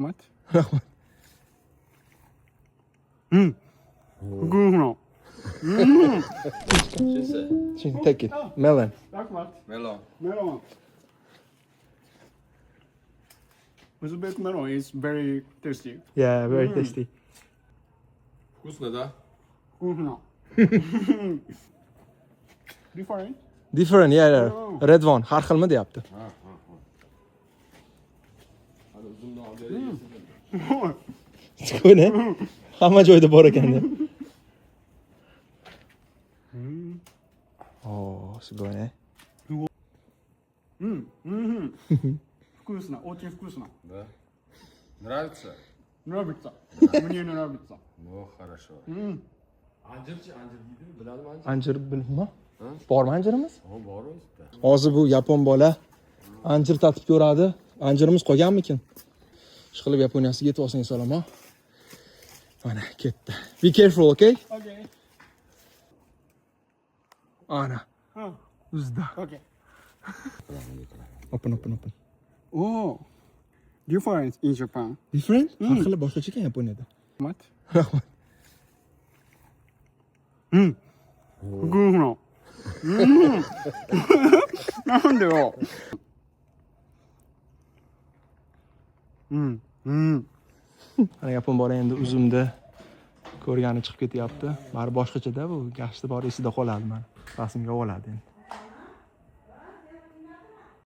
Rahmat. Rahmat. Good. Take it. Melon. Rahmat. Melon. Melon. Uzbek melon is very tasty. Yeah, very tasty. Вкусно, да? Вкусно. Different. Different, yeah. Red one. Har xilmi deyapti. Hadi uzunluğu al yere Chiqdi. Hamma joyda bor ekan. Oh, сгоне. Вкусно, очень вкусно. Да. Нравится? Нравится. Мне нравится. Ну, хорошо. Anjirchi, anjir deydimi? Biladimi anjir? Anjir bilma. Bormi anjirimiz? O bor o'zida. Hozir bu yapon bola anjir tatib ko'radi. Anjirimiz qolganmikin? Ishqilib Yaponiyasiga yetib olsang salom, ha. Mana ketdi. Be careful, okay? Okay. Ana. Uzda. Okay. Open. Oh. Different in Japan. Different? Har xil boshqacha ekan Yaponiyada. Rahmat. Rahmat. Good. なんでよ。Mana yapon bola endi uzumni ko'rgani chiqib ketyapti. Bari boshqacha-da bu, gashti bor esida qoladi mana. Rasmga oladi endi.